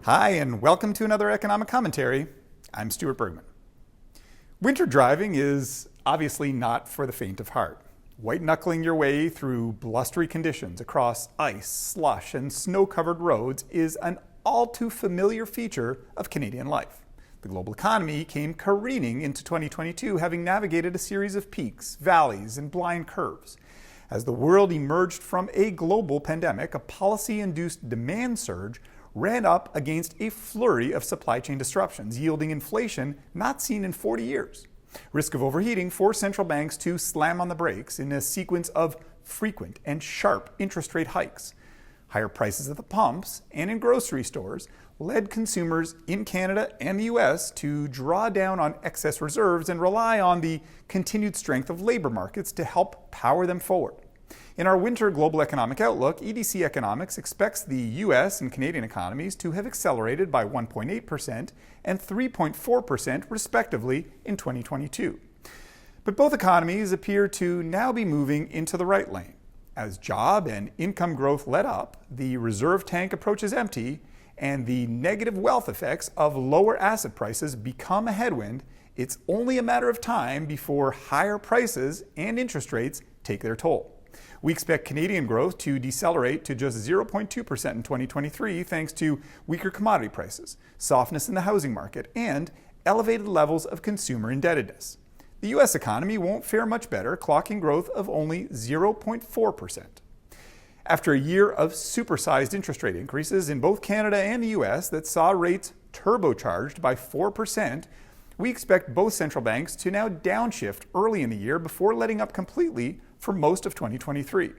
Hi, and welcome to another economic commentary. I'm Stuart Bergman. Winter driving is obviously not for the faint of heart. White-knuckling your way through blustery conditions across ice, slush, and snow-covered roads is an all too familiar feature of Canadian life. The global economy came careening into 2022, having navigated a series of peaks, valleys, and blind curves. As the world emerged from a global pandemic, a policy-induced demand surge ran up against a flurry of supply chain disruptions, yielding inflation not seen in 40 years. Risk of overheating forced central banks to slam on the brakes in a sequence of frequent and sharp interest rate hikes. Higher prices at the pumps and in grocery stores led consumers in Canada and the US to draw down on excess reserves and rely on the continued strength of labor markets to help power them forward. In our winter global economic outlook, EDC Economics expects the US and Canadian economies to have accelerated by 1.8% and 3.4% respectively in 2022. But both economies appear to now be moving into the right lane. As job and income growth let up, the reserve tank approaches empty, and the negative wealth effects of lower asset prices become a headwind. It's only a matter of time before higher prices and interest rates take their toll. We expect Canadian growth to decelerate to just 0.2% in 2023 thanks to weaker commodity prices, softness in the housing market, and elevated levels of consumer indebtedness. The U.S. economy won't fare much better, clocking growth of only 0.4%. After a year of supersized interest rate increases in both Canada and the U.S. that saw rates turbocharged by 4%, we expect both central banks to now downshift early in the year before letting up completely for most of 2023.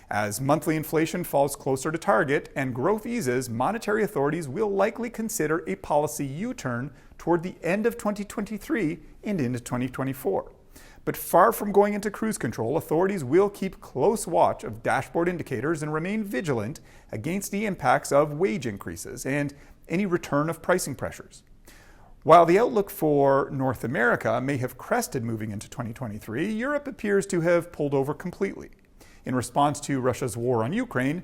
As monthly inflation falls closer to target and growth eases, monetary authorities will likely consider a policy U-turn toward the end of 2023 and into 2024. But far from going into cruise control, authorities will keep close watch of dashboard indicators and remain vigilant against the impacts of wage increases and any return of pricing pressures. While the outlook for North America may have crested moving into 2023, Europe appears to have pulled over completely. In response to Russia's war on Ukraine,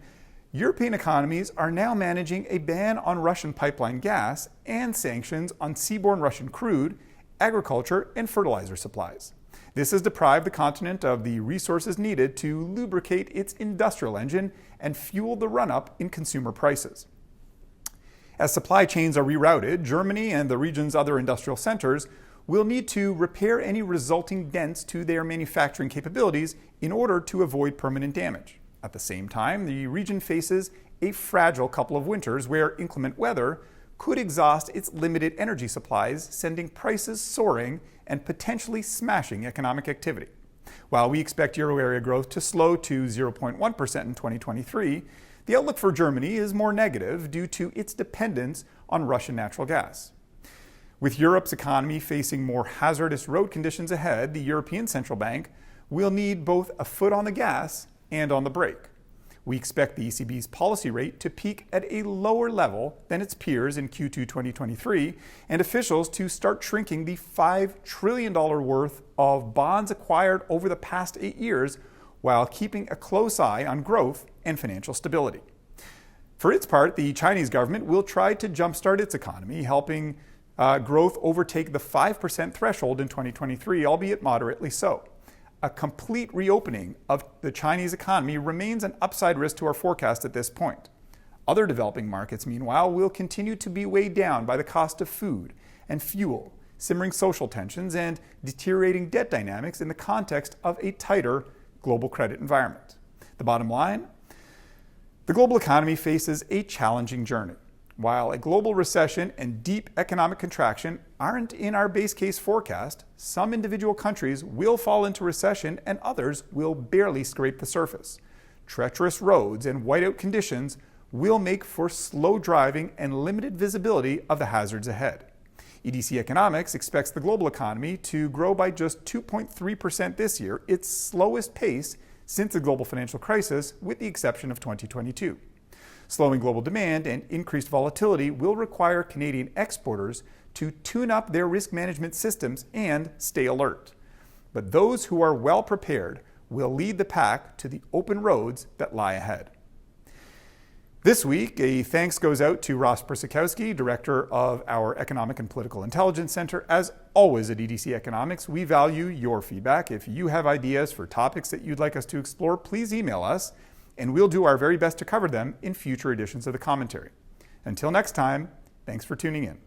European economies are now managing a ban on Russian pipeline gas and sanctions on seaborne Russian crude, agriculture, and fertilizer supplies. This has deprived the continent of the resources needed to lubricate its industrial engine and fuel the run-up in consumer prices. As supply chains are rerouted, Germany and the region's other industrial centers will need to repair any resulting dents to their manufacturing capabilities in order to avoid permanent damage. At the same time, the region faces a fragile couple of winters where inclement weather could exhaust its limited energy supplies, sending prices soaring and potentially smashing economic activity. While we expect euro area growth to slow to 0.1% in 2023, the outlook for Germany is more negative due to its dependence on Russian natural gas. With Europe's economy facing more hazardous road conditions ahead, the European Central Bank will need both a foot on the gas and on the brake. We expect the ECB's policy rate to peak at a lower level than its peers in Q2 2023, and officials to start shrinking the $5 trillion worth of bonds acquired over the past 8 years, while keeping a close eye on growth and financial stability. For its part, the Chinese government will try to jumpstart its economy, helping growth overtake the 5% threshold in 2023, albeit moderately so. A complete reopening of the Chinese economy remains an upside risk to our forecast at this point. Other developing markets, meanwhile, will continue to be weighed down by the cost of food and fuel, simmering social tensions, and deteriorating debt dynamics in the context of a tighter global credit environment. The bottom line? The global economy faces a challenging journey. While a global recession and deep economic contraction aren't in our base case forecast, some individual countries will fall into recession and others will barely scrape the surface. Treacherous roads and whiteout conditions will make for slow driving and limited visibility of the hazards ahead. EDC Economics expects the global economy to grow by just 2.3% this year, its slowest pace since the global financial crisis, with the exception of 2022. Slowing global demand and increased volatility will require Canadian exporters to tune up their risk management systems and stay alert. But those who are well prepared will lead the pack to the open roads that lie ahead. This week, a thanks goes out to Ross Persakowski, Director of our Economic and Political Intelligence Center. As always at EDC Economics, we value your feedback. If you have ideas for topics that you'd like us to explore, please email us, and we'll do our very best to cover them in future editions of the commentary. Until next time, thanks for tuning in.